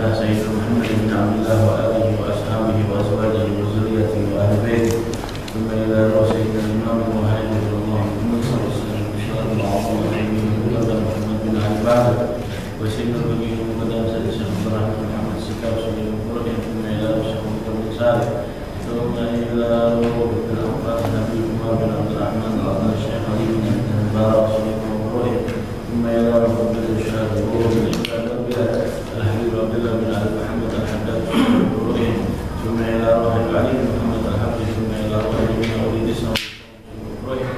الله سيدنا محمد بن عبد الله وآله وأصحابه وأزواجه وذريته وأهل بيته ثم إلى سيدنا الإمام المهاجر اللهم صل وسلم بشرف العظيم محمد بن علي بعده وسيدنا النبي المقدم سيدنا الشيخ إبراهيم محمد السكاب سيدنا القرآن ثم إلى الشيخ محمد بن سالم ثم إلى روح الأنفاس نبي عمر بن عبد الرحمن وأبناء الشيخ علي بن المبارك سيدنا القرآن ثم إلى روح الشهادة وروح الحبيب عبد الله بن علي محمد الحداد القرآن ثم إلى روح علي محمد الحبيب ثم إلى روح ابن وليد اسمه القرآن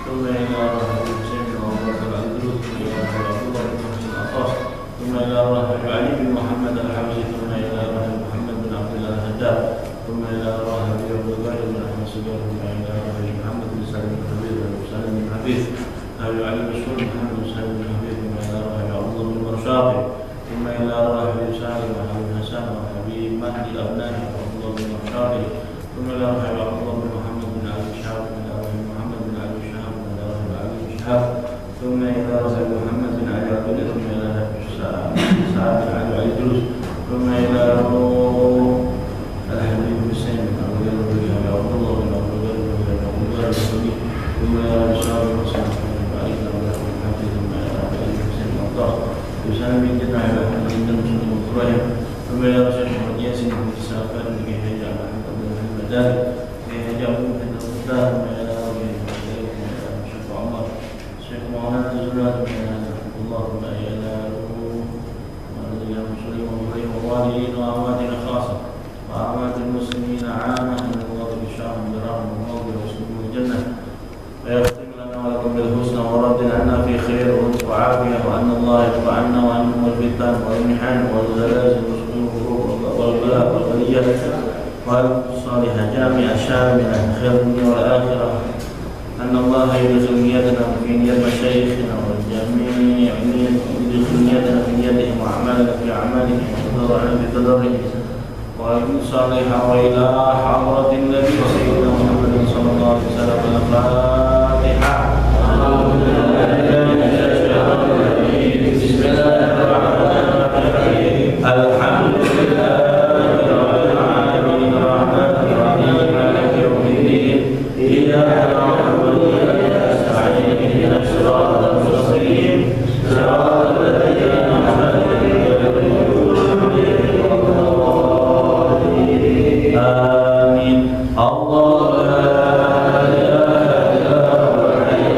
ثم إلى روح حسين بن أبو بكر العبدود ثم إلى روح عبد الله بن محمد الأطاس ثم إلى روح علي بن محمد الحبيب ثم إلى روح محمد بن عبد الله الحداد ثم إلى روح أبي عبد الله بن أحمد سجار ثم إلى روح محمد بن سالم بن حبيب بن سالم بن حبيب أبي علي مشهور محمد بن سالم بن حبيب ثم إلى روح عبد الله بن مرشاقي ثم إلى روح حبيب سالم وحبيب حسن وحبيب مهدي أبنائه وعبد الله بن مرشاقي ثم إلى روح عبد الله بن محمد بن علي شهاب ثم إلى روح محمد بن علي شهاب ثم إلى روح علي شهاب ثم إلى روح محمد بن علي عبد ثم إلى سعد بن علي علي جلوس ثم إلى روح الحبيب حسين بن عبد الله بن عبد الله بن عبد الله بن عبد الله بن ثم إلى روح شهاب بن حسين بن علي بن عبد الله بن حبيب ثم إلى روح علي حسين بن عبد الله يسلم من جد على محمد بن مسلم القرآن ثم إلى روح محمد ياسين بن السافر لكي يجعل محمد بن المدان لكي يجعل محمد المختار ثم إلى روح الشيخ عمر الشيخ مولانا الزلال ثم إلى رحمة الله ثم إلى المسلمين والمريم والوالدين وأمواتنا خاصة وأموات المسلمين عامة من الله بشارهم برحمة الله وسلم الجنة ويختم لنا ولكم بالحسنى ورد عنا في خير وعافية وأن الله يرضى عنا وعنهم الفتن والمحن والزلازل والحروب والبلاء والبلية والصالحة جامعة شاملة خير الدنيا والآخرة أن الله يدخل نيتنا في نية مشايخنا والجميع يدخل نيتنا في نيتهم وأعمالنا في أعمالهم وتضرعنا في تضرعهم وأن صالحة وإلى حضرة النبي سيدنا محمد صلى الله عليه وسلم الفاتحة. بسم الله الرحمن الرحيم الحمد لله رب العالمين الرحمن الرحيم مالك يوم الدين إياك نعبد وإياك نستعين اهدنا الصراط المستقيم صراط الذين أنعمت عليهم غير المغضوب عليهم ولا الضالين آمين. الله لا إله إلا هو الحي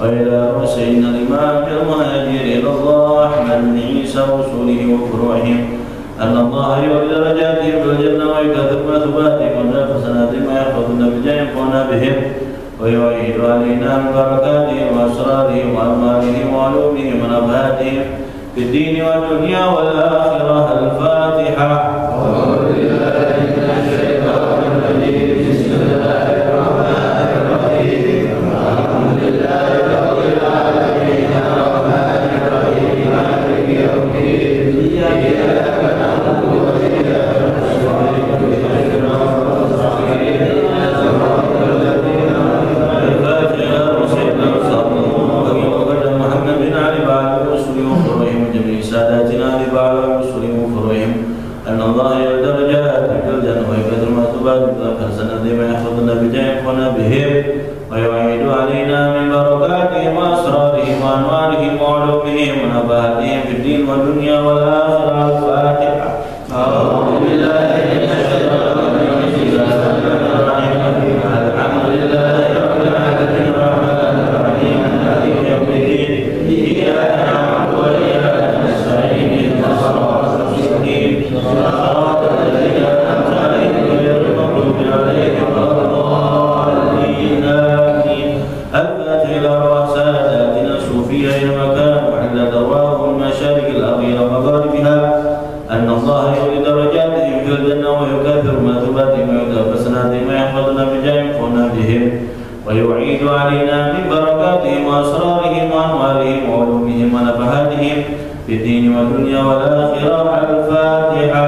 وإلى سيدنا الإمام المهاجر إلى الله أحمد بن عيسى وصوله وفروعهم أن الله يولي درجاتهم في الجنة ويكثر مثوباتهم وجاء حسناتهم ويحفظنا بجاه بهم ويعيد علينا من بركاتهم وأسرارهم وأموالهم وعلومهم ونبهاتهم في الدين والدنيا والآخرة. الفاتحة. ويعيد علينا من بركاتهم وأسرارهم وأنوارهم وعلومهم ونبهاتهم في الدين والدنيا والآخرة. الفاتحة. أعوذ بالله من الشيطان الرجيم. الحمد لله رب العالمين الرحمن الرحيم مالك يوم الدين إياك نعبد وإياك نستعين اهدنا الصراط المستقيم صراط الذين أنعمت عليهم غير المغضوب عليهم ولا الضالين. الفاتحة إلى أرواح ساداتنا الصوفية إلى مكان وحل درواهم مشارق الأرض إلى مغاربها أن الله يولي درجاتهم في الجنة ويكثر مثوباتهم ويكثر حسناتهم ويحفظنا بجاههم بهم ويعيد علينا من بركاتهم وأسرارهم وأنوارهم وعلومهم ونفحاتهم في الدين والدنيا والآخرة. الفاتحة.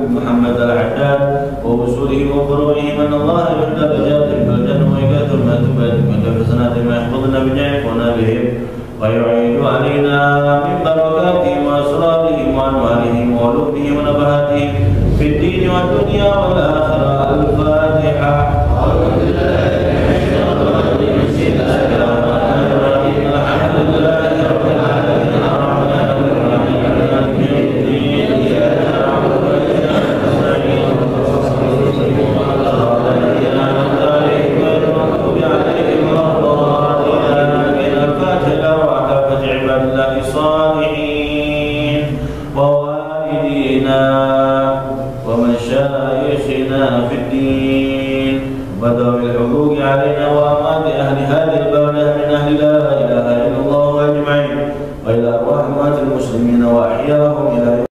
محمد العداد ووصوله وفروعهم أن الله يحدى درجاتهم في الجنة ويكثر مثوباتهم ويكثر حسناتهم ويحفظنا بجاههم بهم ويعيد علينا من بركاتهم وأسرارهم وأنوارهم وعلومهم ونبهاتهم في الدين والدنيا والآخرة. الفاتحة. ومشايخنا في الدين وذوي الحقوق علينا وأمات أهل هذه البلدة من أهل لا إله إلا الله أجمعين وإلى أرواح أموات المسلمين وأحياهم إلى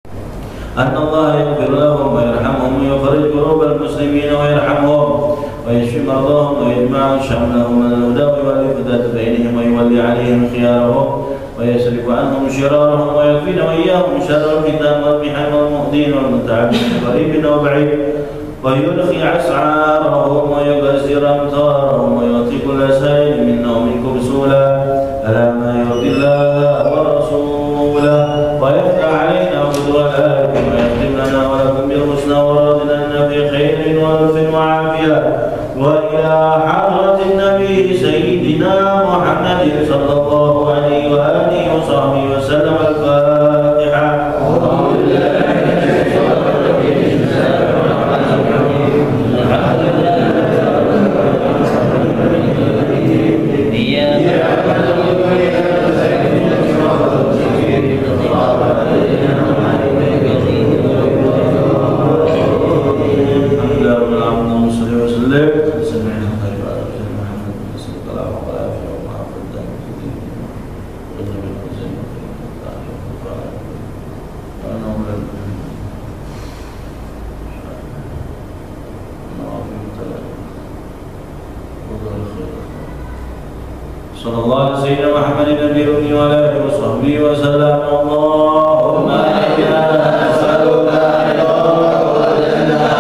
أن الله يغفر لهم ويرحمهم ويفرج كروب المسلمين ويرحمهم ويشفي مرضاهم ويجمع شملهم من الهدى ويولي فتاة بينهم ويولي عليهم خيارهم ويصرف عنهم شرارهم ويكفينا وإياهم شر الفتن والمحن والمؤذين والمتعبين قريب وبعيد ويرخي أسعارهم ويكسر أمثارهم ويعطي كل سائل منا ومنكم رسولا على ما يرضي الله ورسوله ويفتح علينا خذوانكم ويختم لنا ولكم بالحسنى وراضنا في خير ولطف وعافية وإلى حضرة النبي سيدنا محمد صلى الله عليه وآله وصحبه وسلم. الفاتحة. صلى الله على سيدنا محمد النبي الأمي وعلى آله وصحبه وسلم. اللهم إنا نسألك رضاك والجنة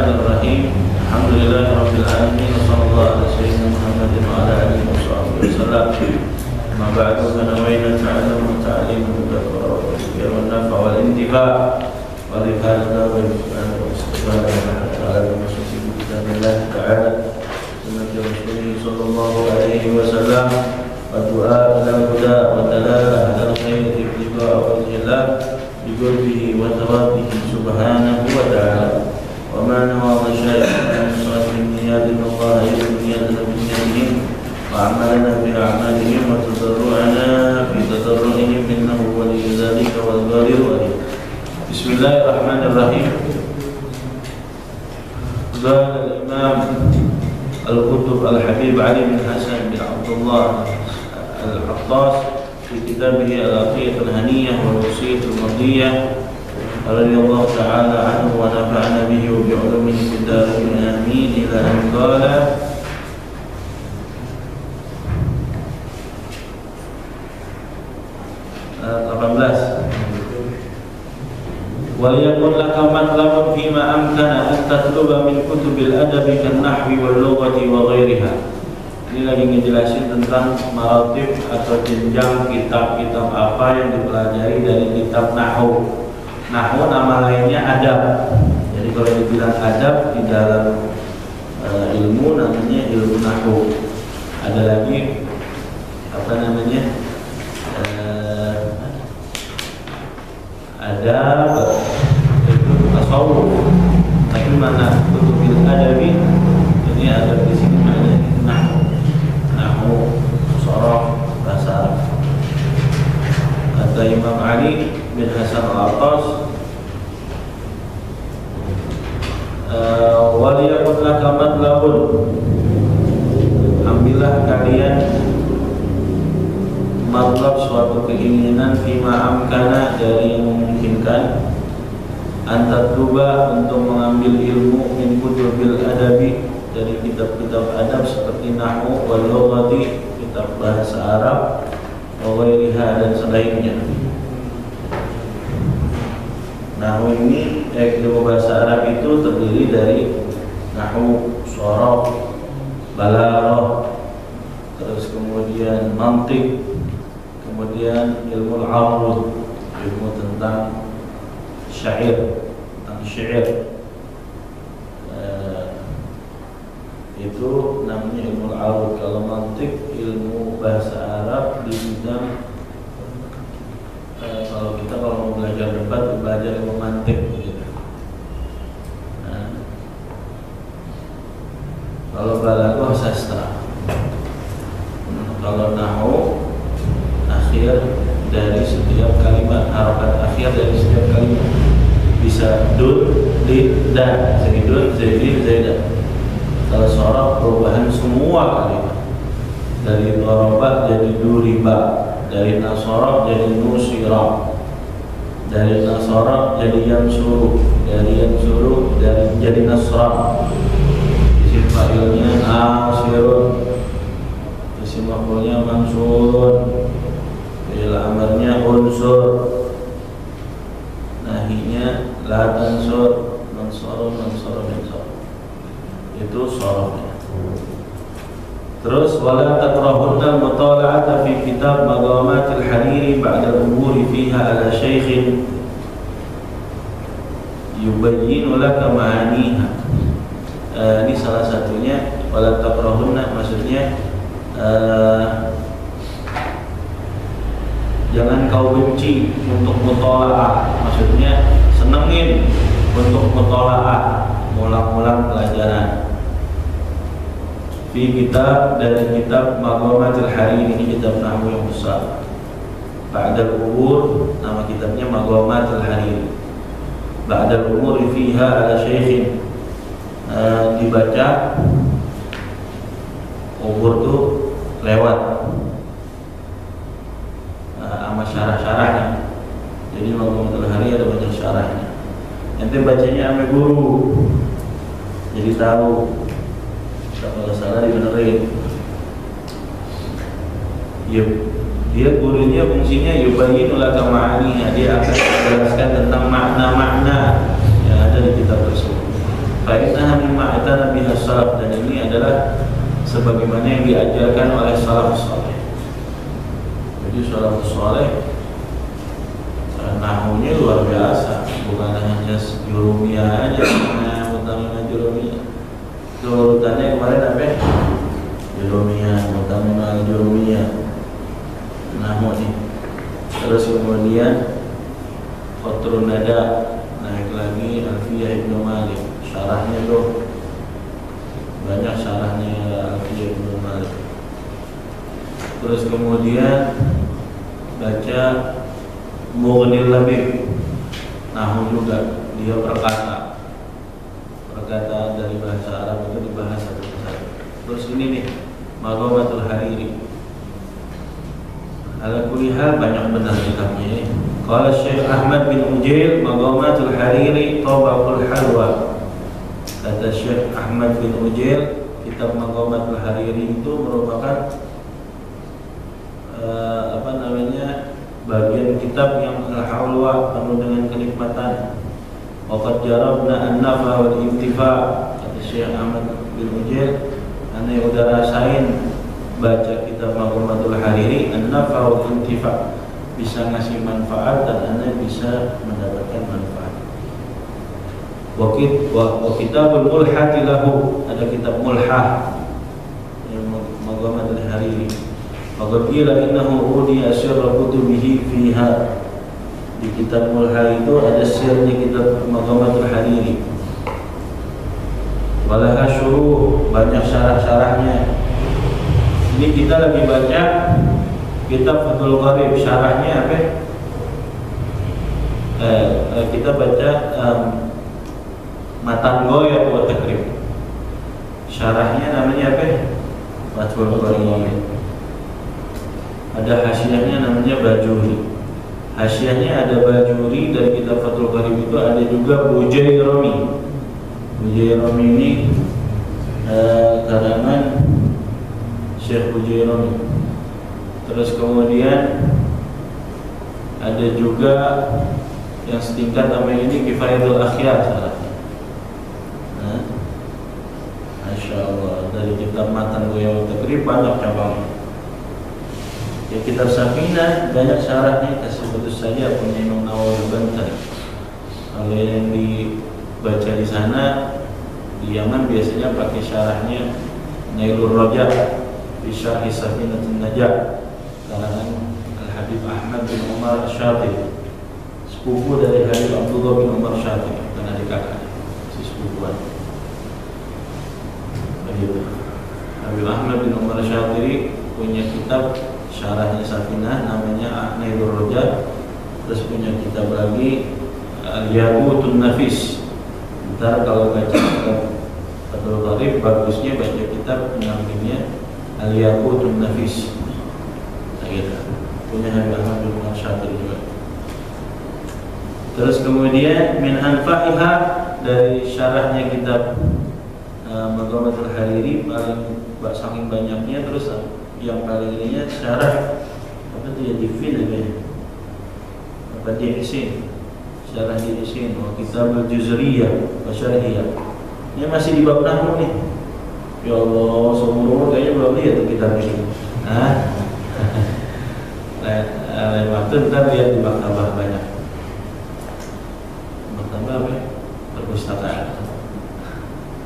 Bismillahirrahmanirrahim. Alhamdulillahirabbil alamin. Wassallallahu ala sayyidina Muhammadin wa ala alihi washabbihi wasallam. Ma ba'du fa nawayna ta'allum wa ta'lim wa tadhkir wa nafa wal intifa' wa rifa'at wa istighfar ala masjid Allah ta'ala sunnah Rasulullah sallallahu alaihi wasallam wa du'a ila huda wa dalalah ala khair ibtiqa wa jillah bi qurbihi wa thawabihi subhanahu wa ta'ala. وما نوى مشايخنا من صالح النيات الله يجعل نياتنا بنياتهم وأعمالنا بأعمالهم وتضرعنا في تضرعهم إنه ولي ذلك والقادر عليه. بسم الله الرحمن الرحيم. قال الإمام القطب الحبيب علي بن حسن بن عبد الله العطاس في كتابه العقيدة الهنية والوصية المرضية رضي الله تعالى عنه ونفعنا به وبعلومه في الدارين آمين إلى أن قال وليكن لك مطلب فيما أمكن أن تطلب من كتب الأدب كالنحو واللغة وغيرها. Ini lagi ngejelasin tentang maratib atau jenjang kitab-kitab apa yang dipelajari dari kitab nahwu. Nahwu nama lainnya adab. Jadi kalau dibilang adab di dalam ilmu namanya ilmu nahwu. Ada lagi apa namanya? Adab itu tasawuf. Tapi mana kutubil adabi? Ini adab di sini maknanya nahwu. Nahwu, sorof, bahasa Arab. Kata Imam Ali bin Hasan al-Attas, waliyakun laka matlabun, ambillah kalian matlab suatu keinginan fima amkana dari yang memungkinkan antatluba untuk mengambil ilmu min kutubil adabi dari kitab-kitab adab seperti nahwu wal lughati kitab bahasa Arab wa ghairiha dan selainnya. Nahwu ini ilmu bahasa Arab itu terdiri dari nahwu, sorof, balaghah, terus kemudian mantiq, kemudian ilmu al-arud, ilmu tentang syair, tentang syair. Itu namanya ilmu al-arud. Kalau mantiq ilmu bahasa Arab di bidang kalau kita mau belajar debat belajar ilmu mantiq begitu. Kalau balaghah sastra. Kalau nahwu akhir dari setiap kalimat, harokat akhir dari setiap kalimat. Bisa dun, lid, dan, zaidun, zaidin, zaidan. Kalau sorof perubahan semua kalimat. Dari doroba jadi duriba, dari nasara jadi nusira, dari nasara jadi yansuru, dari yansuru jadi nasra. Isim fa'ilnya nasirun, isim maf'ulnya mansurun, fi'il amarnya unsur, nahinya la tansur, mansarun, mansarun, mansur. Itu sorofnya. Terus wala takrahunna mutala'ata fi kitab Maqamatil Hariri ba'da al-umuri fiha ala syaikhin yubayyinu laka ma'aniha. Ini salah satunya wala takrahunna, maksudnya jangan kau benci untuk mutala'ah, maksudnya senengin untuk mutala'ah, mulang-mulang pelajaran. Di kitab dari kitab Maqamatil Hariri, ini kitab nahwu yang besar. Ba'dal umur, nama kitabnya Maqamatil Hariri. Ba'dal umur fiha ala syaikhin, dibaca umur tuh lewat sama syarah-syarahnya. Jadi Maqamatil Hariri ada baca syarahnya. Nanti bacanya sama guru, jadi tahu. Kalau salah dibenerin. Dia gurunya fungsinya yubayyinu laka ma'aniha, dia akan menjelaskan tentang makna-makna yang ada di kitab tersebut. Fa'innaha mimma atana biha salaf, dan ini adalah sebagaimana yang diajarkan oleh salafus saleh. Jadi salafus saleh nahwunya luar biasa, bukan hanya jurumiyah aja, mutamina jurumiyah. Urutannya kemarin apa? Jurumiyah, mutamina jurumiyah, nahwu nih. Terus kemudian Qatrun Nada, naik lagi Alfiyah Ibnu Malik, syarahnya tuh banyak, syarahnya Alfiyah Ibnu Malik. Terus kemudian baca Mughnil Labib, nahwu juga, dia perkataan dari bahasa Arab itu dibahas satu-satu. Terus ini nih Maghomatul Hariri. Ala kulli hal banyak benar kitabnya. Qala Syekh Ahmad bin Ujail, Maghomatul Hariri Tabaqul Halwa. Kata Syekh Ahmad bin Ujail, kitab Maghomatul Hariri itu merupakan bagian kitab yang al-halwa, penuh dengan kenikmatan. Waqad jarabna an-nafa wal intifa. Kata Syekh Ahmad bin Ujail, ane udah rasain baca kitab Maghomatul Hariri, an-nafa wal intifa, bisa ngasih manfaat dan ane bisa mendapatkan manfaat. Wa kitabul mulhati lahu, ada kitab mulhah yang Maghomatul Hariri. Maka qila innahu udiya sirra kutubihi fiha. Di kitab Mulhah itu ada sirnya kitab Maghomatul Hariri. Walaha syuruh, banyak syarah-syarahnya. Ini kita lagi baca kitab Fathul Qarib, syarahnya apa? Kita baca Matan Ghayat wa Taqrib. Syarahnya namanya apa? Fathul Qarib. Ada hasyiahnya namanya Bajuri. Hasyiahnya ada Bajuri dari kitab Fathul Qarib itu, ada juga Bujairami. Bujairami ini karangan Syekh Bujairami. Terus kemudian ada juga yang setingkat sama ini Kifayatul Akhyar salahnya. Masya Allah, dari kitab Matan Ghayat wa Taqrib banyak cabangnya. Ya, kitab Safinah banyak syarahnya, kasih putus saja punya Imam Nawawi Banten. Kalau yang dibaca di sana di Yaman biasanya pakai syarahnya Nailur Rajab fi Syarh Safinatul Najah, karangan Al-Habib Ahmad bin Umar Syatibi, sepupu dari Habib Abdullah bin Umar Syatibi, karena adik kakak, si sepupuan. Begitu. Habib Ahmad bin Umar Syatibi punya kitab syarahnya Safinah namanya Nailur Rajab. Terus punya kitab lagi Al-Yaqutun Nafis. Ntar kalau baca kitab Fathul Qarib bagusnya baca kitab namanya Al-Yaqutun Nafis. Nah, gitu. Punya Habib Ahmad bin Umar Syatibi juga. Terus kemudian min anfa'iha, dari syarahnya kitab Maghomatul Hariri paling saking banyaknya. Terus yang paling ininya syarah apa itu ya, Divin apa ya, apa dia isin, syarah dia isin, wa kitab al-Juzriyah wa syarhiyah. Ini masih di bab nahwu nih. Ya Allah, seumur kayaknya belum lihat tuh kitab ini. Lain waktu ntar lihat di maktabah banyak. Maktabah apa? Perpustakaan.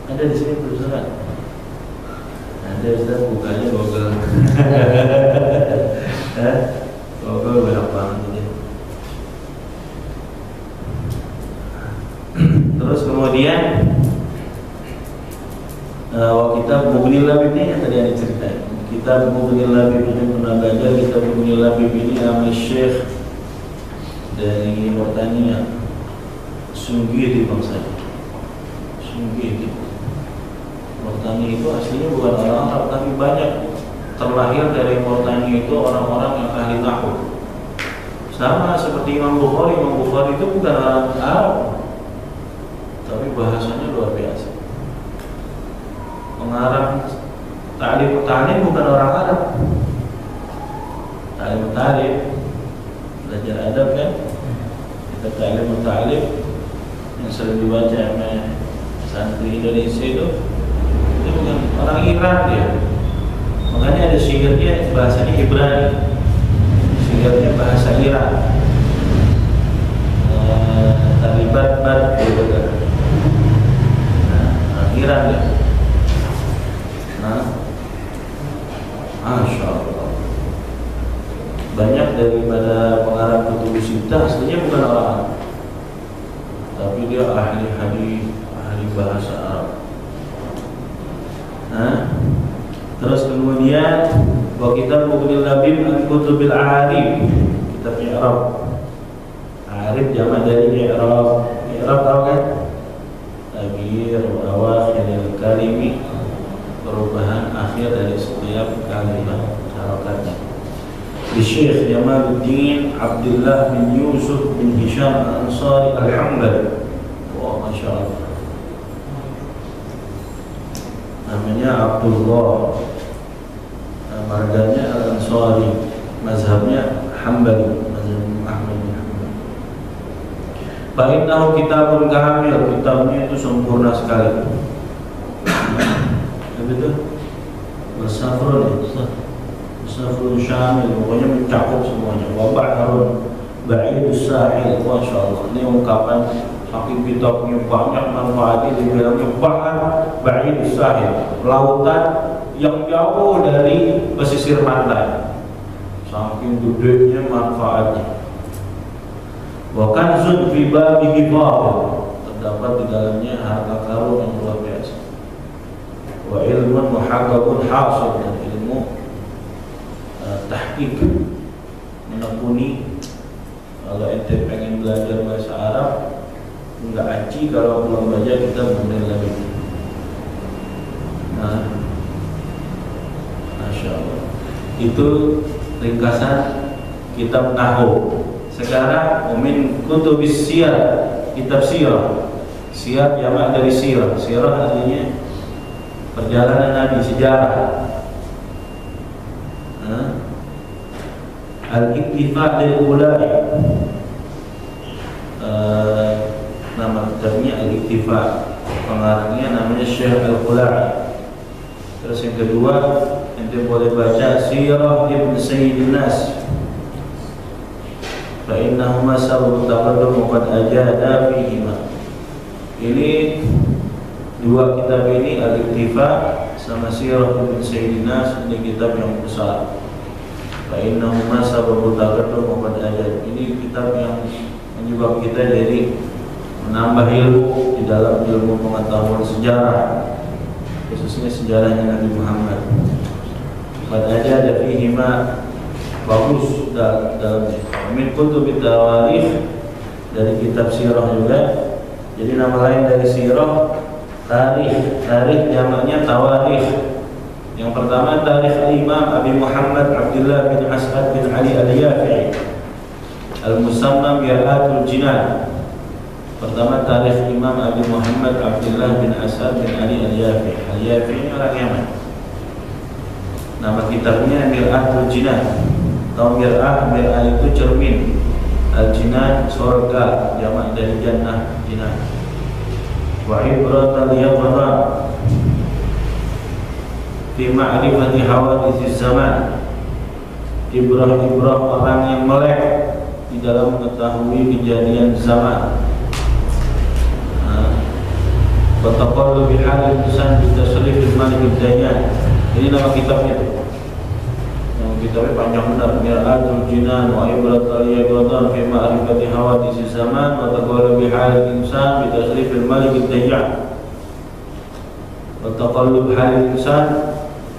Ada di sini perpustakaan. Ada Ustaz, bukanya Google. Google banyak banget ini. Terus kemudian kitab Mughnil Labib ini yang tadi yang diceritain. Kitab Mughnil Labib ini pernah belajar. Kitab Mughnil Labib ini nama Syekh dari Mauritania, Sunggiri bangsanya. Sunggiri. Mauritania itu aslinya bukan orang Arab, tapi banyak terlahir dari Mauritania itu orang-orang yang ahli nahwu. Sama seperti Imam Bukhari. Imam Bukhari itu bukan orang Arab, tapi bahasanya luar biasa. Pengarang ta'lim bukan orang Arab. Ta'lim belajar adab kan. Kita ta'lim yang sering dibaca sama santri Indonesia itu bukan orang Iran dia. Makanya ada syairnya bahasanya Ibrani, syairnya bahasa Iran. Talibat gitu kan. Nah, Iran dia. Nah, Masya Allah. Banyak daripada pengarang kutub sittah aslinya bukan orang Arab, tapi dia ahli hadis, ahli bahasa Arab. Nah, terus kemudian wa kitab Mughni Labib an kutubil a'arib, kitab i'rab. A'arib jamak dari i'rab. I'rab tahu kan? Taghyir awakhir al-kalimi, perubahan akhir dari setiap kalimat harokatnya. Di Syekh Jamaluddin Abdullah bin Yusuf bin Hisham Al-Ansari Al-Hambali. Wah, Masya Allah. Namanya Abdullah, marganya Al-Ansari, mazhabnya Hambali, mazhab Ahmad bin Hanbal. Fa'innahu kitabun kamil, kitabnya itu sempurna sekali. Betul? Bersafrun, bersafrun syamil, pokoknya mencakup semuanya. Wa bahrun ba'idus sahil, Masya Allah. Ini ungkapan saking kitabnya banyak manfaatnya, dibilangnya bahar ba'idus sahil, lautan yang jauh dari pesisir pantai. Saking gedenya manfaatnya. Wa kanzun fi babihi fadil, terdapat di dalamnya harta karun yang luar biasa. Wa ilmun muhaqqaqun hasil, dan ilmu tahqiq, menekuni. Kalau ente pengen belajar bahasa Arab, enggak aci kalau belum baca kita Mughni Labib. Nah, Masya Allah. Itu ringkasan kitab Nahwu. Sekarang min kutubis siyar, kitab sirah. Siyar jamak dari sirah. Sirah artinya perjalanan Nabi, sejarah. Al-Iktifa dari ulai, nama kitabnya Al-Iktifa, pengarangnya namanya Syekh Al-Qulai. Terus yang kedua, ente boleh baca Sirah Ibn Sayyidin Nas, fa innahuma sabab taqaddum qad ajada fihima. Ini dua kitab ini, Al-Iktifa sama Sirah Ibn Sayyidin Nas, ini kitab yang besar. Fa innahuma sabab taqaddum qad ajada. Ini kitab yang menyebab kita jadi menambah ilmu di dalam ilmu pengetahuan sejarah, khususnya sejarahnya Nabi Muhammad. Qad ajada fihima, bagus dalamnya. Min kutubit tawarikh, dari kitab sirah juga. Jadi nama lain dari sirah tarikh. Tarikh jamaknya tawarikh. Yang pertama tarikh Imam Abi Muhammad Abdullah bin As'ad bin Ali Al-Yafi'i Al-Musamma Mir'atul Jinan. Pertama tarikh Imam Abi Muhammad Abdullah bin As'ad bin Ali Al-Yafi'i. Al-Yafi'i orang Yaman. Nama kitabnya Mir'atul Jinan. Tahu mir'ah? Mir'ah itu cermin. Al-Jinan surga, jamak dari jannah, jinan. Wa ibratal yaqran fi ma'rifati hawadits zaman. Ibrah-ibrah orang yang melek di dalam mengetahui kejadian zaman. Protokol lebih halil tusan kita selif Malik Dayyan. Ini nama kitabnya. Nama kitabnya panjang benar. Mir'atul Jinan wa ibratal yaqran fi ma'rifati hawadits zaman. Protokol lebih halil tusan kita selif Malik Dayyan. Protokol lebih halil tusan,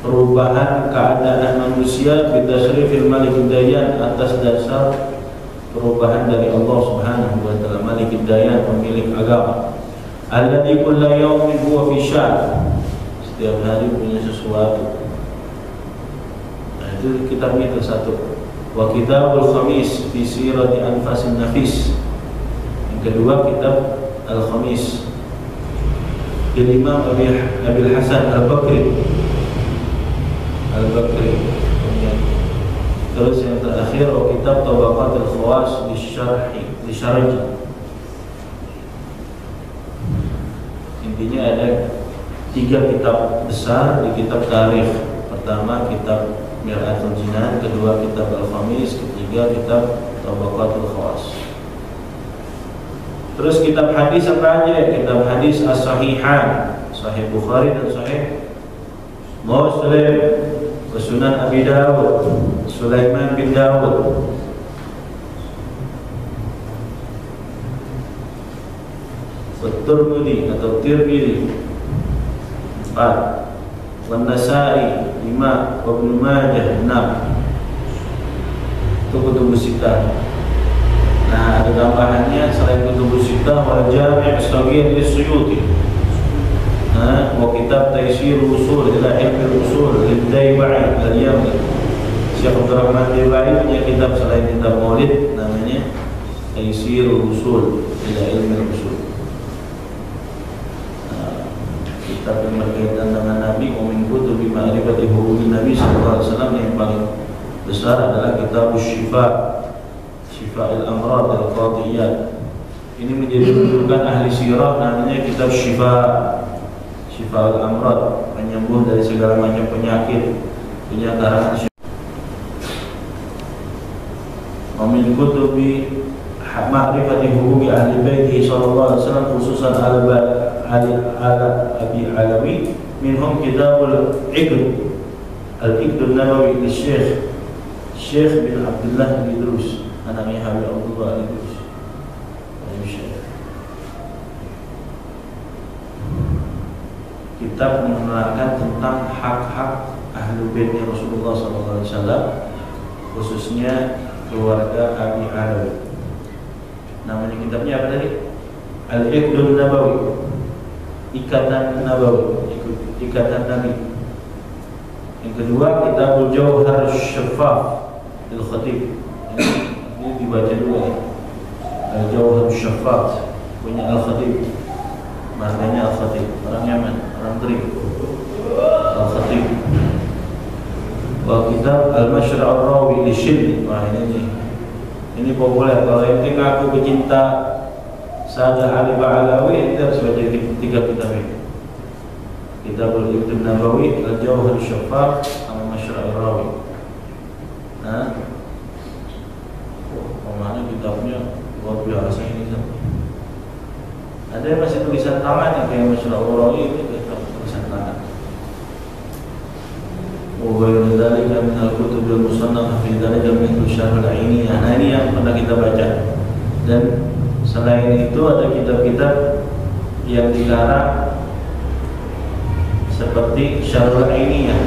perubahan keadaan manusia bitasrifil Malik Dayyan, atas dasar perubahan dari Allah Subhanahu wa taala. Malik Dayyan, pemilik agama. Alladzi kullu yawmin huwa fi sya'n, setiap hari punya sesuatu. Nah, itu kitabnya itu satu. Wa kitabul khamis fi sirati anfasin nafis. Yang kedua kitab Al-Khamis, Imam Abil Hasan Al-Bakri. Terus yang terakhir kitab Tabaqat al-Khawas di Syarj. Ini Intinya ada 3 kitab besar di kitab tarikh. Pertama kitab Mir'atul Jinan, kedua kitab Al-Khamis, ketiga kitab Tabaqatul Khawas. Terus kitab hadis apa aja? Kitab hadis As-Sahihan, Sahih Bukhari dan Sahih Muslim, Sunan Abi Dawud, Sulaiman bin Dawud, At-Tirmidzi atau Tirmidzi 4, Wan-Nasa'i 5, Ibnu Majah 6. Itu kutubus sittah. Nah, ada tambahannya selain kutubus sittah wal Jami' as-Saghir lis-Suyuti. Wa kitab Taysir Usul ila Ilmi Usul lid-Daybai al-Yamani. Syekh Abdul Rahman Daybai punya kitab selain kitab Maulid namanya Taysir Usul ila Ilmi Usul. Kitab yang berkaitan dengan Nabi, Umin Kutubi Ma'rifati Hukumin Nabi SAW, yang paling besar adalah kitab Syifa, Syifa'il Amrad Al-Qadiyat. Ini menjadi rujukan ahli sirah, namanya kitab Syifa, Syifa'il Amrad, penyembuh dari segala macam penyakit, punya karangan Syifa. Umin Kutubi Ma'rifati Hukumi Ahli Baiti SAW, khususan Abi Alawi, minhum kitabul Iqd, Al-Iqd An-Nabawi li Syekh bin Abdullah bin Idrus, anaknya Habib Abdullah bin Idrus. Kitab menerangkan tentang hak-hak ahli baitnya Rasulullah SAW, khususnya keluarga Abi Alawi. Namanya kitabnya apa tadi? Al-Iqd An-Nabawi, Ikatan Nabawi, Ikatan Nabi. Yang kedua kitabul Jauhar Syaffaf Al-Khatib. Ini dibaca dulu ya. Al-Jauhar Syaffaf punya Al-Khatib. Marganya Al-Khatib, orang Yaman, orang Trik. Al-Khatib. Wa kitab Al-Mashra' Ar-Rawi li Shilli. Wah ini populer. Kalau ente ngaku pecinta Sahadah Ali Ba'alawi, ente harus baca 3 kitab ini. Kitabul Iqd Nabawi, Al-Jauhar Syaffaf, sama Mashra' Ar-Rawi. Nah, mana kitabnya luar biasa ini. Ada yang masih tulisan tangan yang kayak Mashra' Ar-Rawi itu tulisan tangan. Wa dzalika min al-kutub al-musannafah fi dzalika min Syarh al-Ainiyah. Nah, ini yang pernah kita baca. Dan selain itu ada kitab-kitab yang dikarang seperti Syarh al-Ainiyah.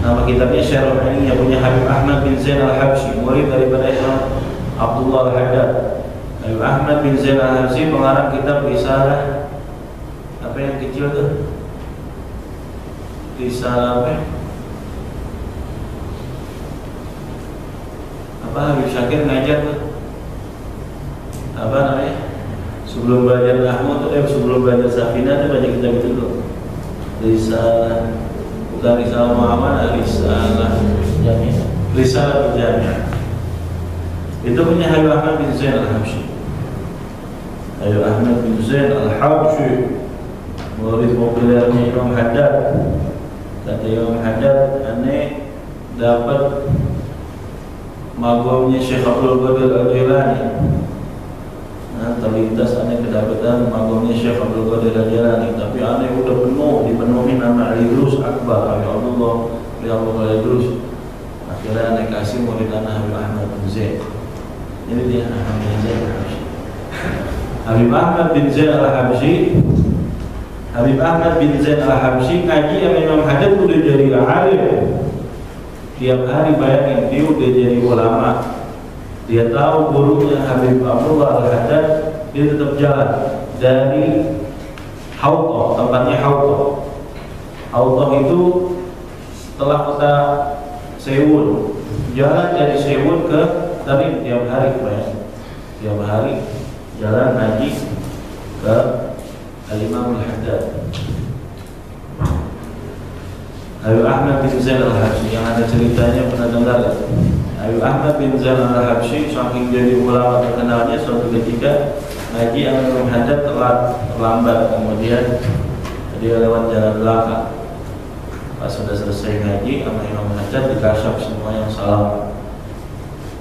Nama kitabnya Syarh al-Ainiyah, punya Habib Ahmad bin Zain al-Habsyi, murid daripada Imam Abdullah al-Haddad. Habib Ahmad bin Zain al-Habsyi pengarang kitab Risalah, apa yang kecil tuh? Risalah apa? Habib Syakir ngajar tuh. Apa namanya? Sebelum belajar Nahwu tuh, sebelum belajar Safinah tuh baca kitab itu dulu. Risalah, bukan Risalah Muhammad, Risalah Jami'ah. Risalah Jami'ah. Itu punya Habib Ahmad bin Zain al-Habsyi. Habib Ahmad bin Zain al-Habsyi, murid populernya Imam Haddad. Kata Imam Haddad, aneh dapat magomnya Syekh Abdul Qadir Al-Jilani. Nah, terlintas aneh kedapatan magomnya Syekh Abdul Qadir Al-Jilani, tapi aneh udah penuh, dipenuhi nama Al-Idrus Akbar, Habib Abdullah Idrus. Akhirnya aneh kasih murid anak Habib Ahmad bin Zain. Jadi dia Ahmad bin Zain al-Habsyi. Habib Ahmad bin Zain al-Habsyi, Habib Ahmad bin Zain al-Habsyi ngaji sama Imam Haddad udah jadi alim. Tiap hari bayangin, dia udah jadi ulama. Dia tahu gurunya Habib Abdullah al-Haddad, dia tetap jalan dari Hawthah, tempatnya Hawthah. Hawthah itu setelah kota Sewun, jalan dari Sewun ke Tarim tiap hari, bayangin. Tiap hari jalan ngaji ke Al-Imam al-Haddad. Habib Ahmad bin Zain al-Habsyi yang ada ceritanya, pernah dengar ya? Habib Ahmad bin Zain al-Habsyi saking jadi ulama terkenalnya, suatu ketika ngaji Imam Haddad terlambat, kemudian dia lewat jalan belakang. Pas sudah selesai ngaji sama Imam Haddad dikasyaf semua yang salah,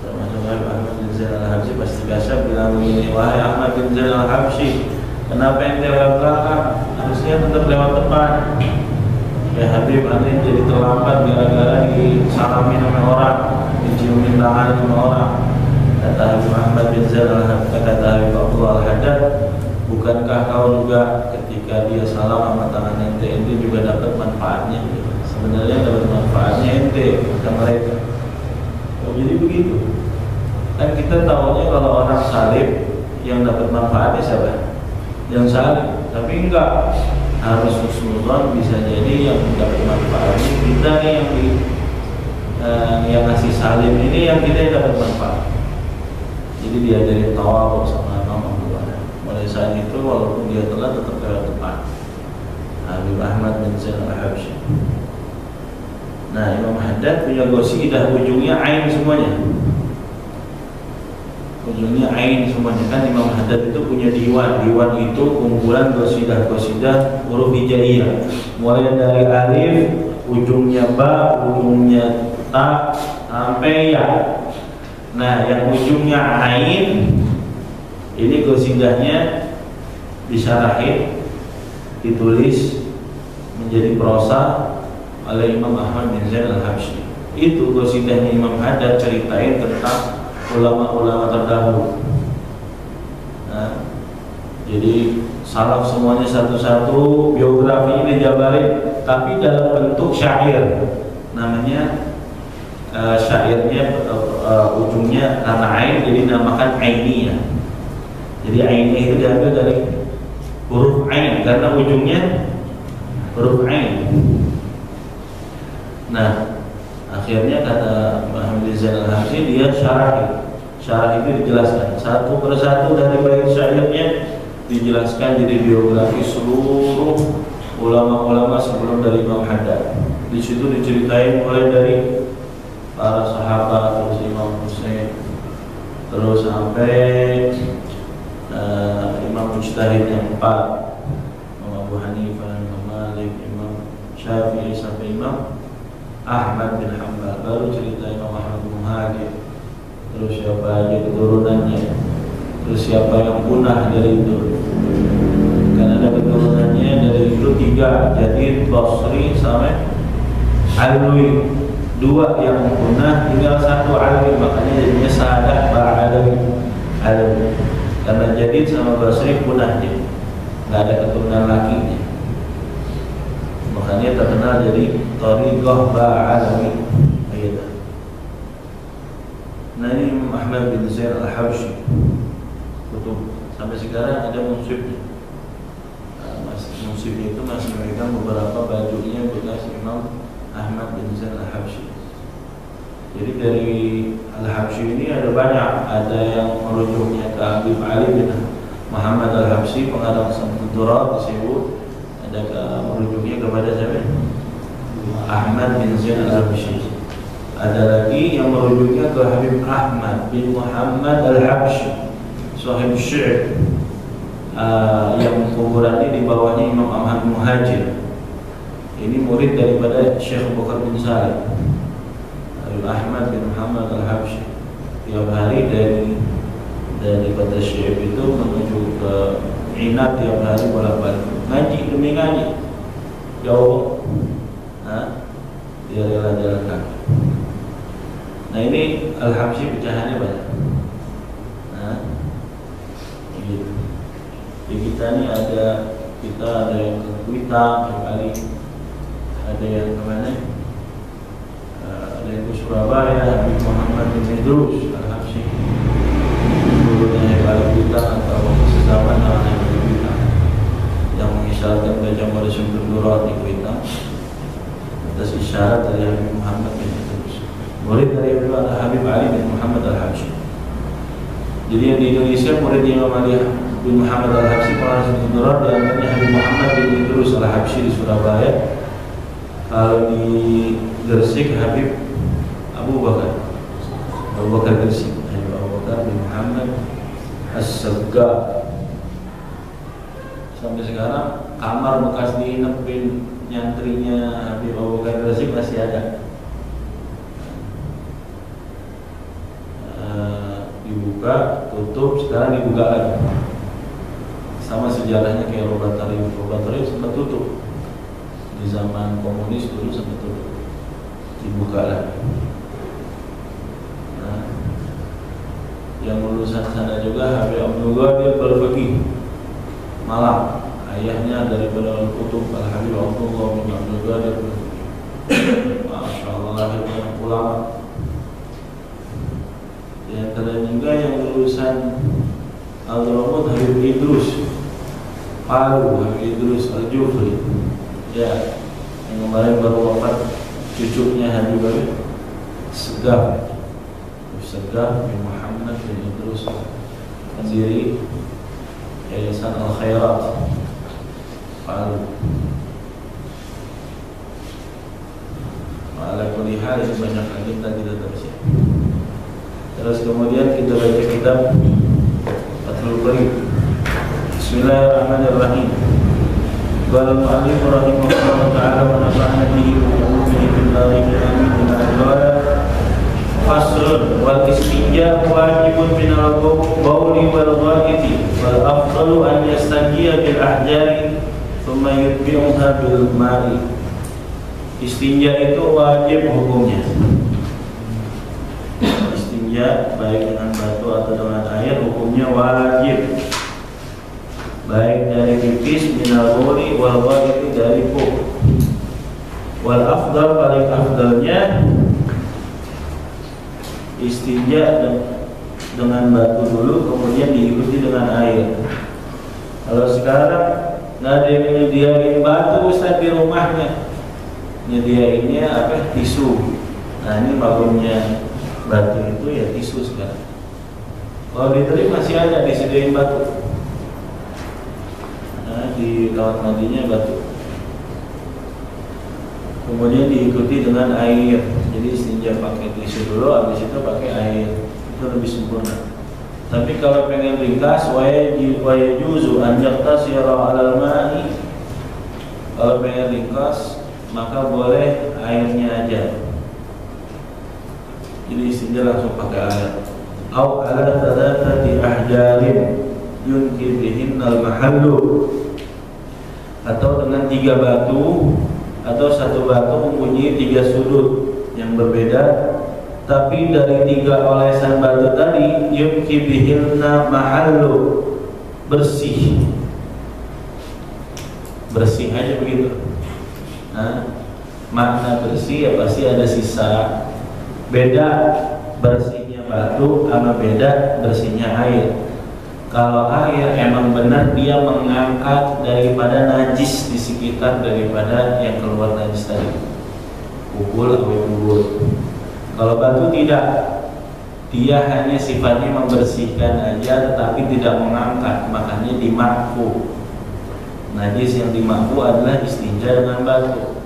termasuk Ahmad bin Zain al-Habsyi. Pas dikasyaf bilang begini, wahai Ahmad bin Zain al-Habsyi, kenapa ente lewat belakang? Harusnya tetap lewat depan. Ya Habib, aneh jadi terlambat gara-gara disalamin sama orang, diciumin tangan sama orang. Kata Habib Ahmad bin Zain al-Habsyi, kata Habib Abdullah al-Haddad, bukankah kau juga ketika dia salam sama tangan ente juga dapat manfaatnya? Sebenarnya dapat manfaatnya ente, bukan mereka. Oh, jadi begitu. Kan kita tahunya kalau orang salim yang dapat manfaatnya siapa? Yang salim. Tapi enggak, harus husnuzon, bisa jadi yang dapat manfaatnya kita nih, yang ngasih salim ini yang kita yang dapat manfaat. Jadi diajarin tawadhu sama Imam Abdullah. Mulai saat itu walaupun dia telah tetap lewat depan. Habib Ahmad bin Zain al-Habsyi. Nah, Imam Haddad punya qasidah ujungnya ain semuanya. Ujungnya ain semuanya. Kan Imam Haddad itu punya diwan. Diwan itu kumpulan qasidah-qasidah huruf hijaiyah. Mulai dari alif, ujungnya ba, ujungnya ta, sampai ya. Nah, yang ujungnya ain ini qasidahnya disyarahin, ditulis menjadi prosa oleh Imam Ahmad bin Zain al-Habsyi. Itu qasidahnya Imam Haddad, ceritain tentang ulama-ulama terdahulu. Nah, jadi salaf semuanya satu-satu, biografinya dijabarin, tapi dalam bentuk syair. Namanya syairnya ujungnya karena ain, jadi namakan ainiyah. Jadi ainiyah itu diambil dari huruf ain karena ujungnya huruf ain. Nah, akhirnya kata Ahmad bin Zain al-Habsyi, dia syarah itu dijelaskan satu persatu dari bait syairnya, dijelaskan jadi biografi seluruh ulama-ulama sebelum dari Imam Haddad. Di situ diceritain mulai dari para sahabat, terus Imam Husain, terus sampai Imam Mujtahid yang 4, Imam Abu Hanifah, Imam Malik, Imam Syafi'i, sampai Imam Ahmad bin Hanbal. Baru cerita Imam Ahmad bin Muhajir, terus siapa aja keturunannya, terus siapa yang punah dari itu. Karena ada keturunannya dari itu 3, Jadid, Basri, sampai Alwi. 2 yang punah, tinggal 1 Alwi, makanya jadinya Sa'adah Ba'alawi. Karena Jadid sama Basri punah, dia nggak ada keturunan lakinya, makanya terkenal jadi Thariqah Ba'alawi. Nah, ini Imam Ahmad bin Zain al-Habsyi, kutub sampai sekarang ada munsibnya. Munsibnya itu masih memegang beberapa bajunya bekas Imam Ahmad bin Zain al-Habsyi. Jadi dari al-Habsyi ini ada banyak, ada yang merujuknya ke Habib Ali bin Muhammad al-Habsyi, pengarang Samsul Durat disebut. Ada merujuknya kepada siapa? Ahmad bin Zain al-Habsyi. Ada lagi yang merujuknya ke Habib Ahmad bin Muhammad al-Habsyi, sahib syi'r, yang kuburannya di bawahnya Imam Ahmad Muhajir. Ini murid daripada Syekh Abu Bakar bin Salim. Habib Ahmad bin Muhammad al-Habsyi tiap hari dari kota Syekh itu menuju ke Inat, tiap hari bolak-balik ngaji demi ngaji jauh. Dia rela jalan kaki. Nah, ini al-Habsyi pecahannya banyak. Gitu. Di kita ini ada yang ke Kuitang, kali ada yang kemana? Ada yang ke Surabaya, Habib Muhammad bin Idrus al-Habsyi, gurunya yang paling Kuitang atau sezaman orang yang di Kuitang, yang mengisyaratkan baca pada Samsul Durat di Kuitang atas isyarat dari Habib Muhammad bin Idrus, murid dari Habib Ali bin Muhammad al-Habsyi. Jadi yang di Indonesia murid Imam Ali bin Muhammad al-Habsyi, pengarang Samsul Durat, diantaranya Habib Muhammad bin Idrus al-Habsyi di Surabaya. Kalau di Gresik Habib Abu Bakar Gresik, Habib Abu Bakar bin Muhammad as-Saggah Sampai sekarang kamar bekas diinepin nyantrinya Habib Abu Bakar Rasyid masih ada. Dibuka, tutup, sekarang dibuka lagi. Sama sejarahnya kayak Robatarium sempat tutup di zaman komunis dulu, sempat tutup, dibuka lagi. Nah, yang lulusan sana juga Habib Abdul Qadir Al-Faqih Malang, ayahnya daripada Al-Qutub Al-Habib Abdullah bin Abdul Qadir. Masya Allah, lahir banyak ulama. Di antara juga yang lulusan Al-Ramud Habib Idrus Palu, Habib Idrus Al-Jufri, ya, yang kemarin baru wafat cucunya Habib Segaf bin Muhammad bin Idrus, pendiri Yayasan Al-Khairat Palu. Ala kulli hal, ini banyak lagi tadi tetap sih. Terus kemudian kita baca kitab Fathul Qarib. Bismillahirrahmanirrahim. Qala al-mu'allif rahimahullah ta'ala wa nafa'ana bihi wa ulumihi fil darin amin. Faslun wal istinja wajibun min al-bawli wal ghaiti wal afdalu an yastanjiya bil ahjari thumma yutbi'uha bil ma'i. Istinja itu wajib hukumnya. Istinja baik dengan batu atau dengan air hukumnya wajib, baik dari pipis minal bawli wal ghaiti dari pup. Wal afdal, paling afdalnya istinja dengan batu dulu, kemudian diikuti dengan air. Kalau sekarang nggak ada yang nyediain batu Ustaz di rumahnya, nyediainnya apa? Tisu. Nah, ini bagusnya batu itu ya tisu sekarang. Kalau di Teri masih ada disediain batu. Nah, di kamar mandinya batu. Kemudian diikuti dengan air. Jadi istinja pakai tisu dulu, habis itu pakai air. Itu lebih sempurna. Tapi kalau pengen ringkas, wa yajuzu an yaqtasira 'alal ma'i. Kalau pengen ringkas, maka boleh airnya aja. Jadi istinja langsung pakai air. Au 'ala thalathati ahjarin yunki bihinnal mahallu. Atau dengan 3 batu, atau satu batu mempunyai 3 sudut yang berbeda, tapi dari 3 olesan batu tadi yunki bihinna mahallu, bersih aja begitu. Nah, makna bersih ya pasti ada sisa. Beda bersihnya batu sama beda bersihnya air. Kalau air emang benar dia mengangkat daripada najis di sekitar, daripada yang keluar najis tadi, bubul atau bubur. Kalau batu tidak, dia hanya sifatnya membersihkan aja, tetapi tidak mengangkat, makanya dimakfu. Najis yang dimakfu adalah istinja dengan batu.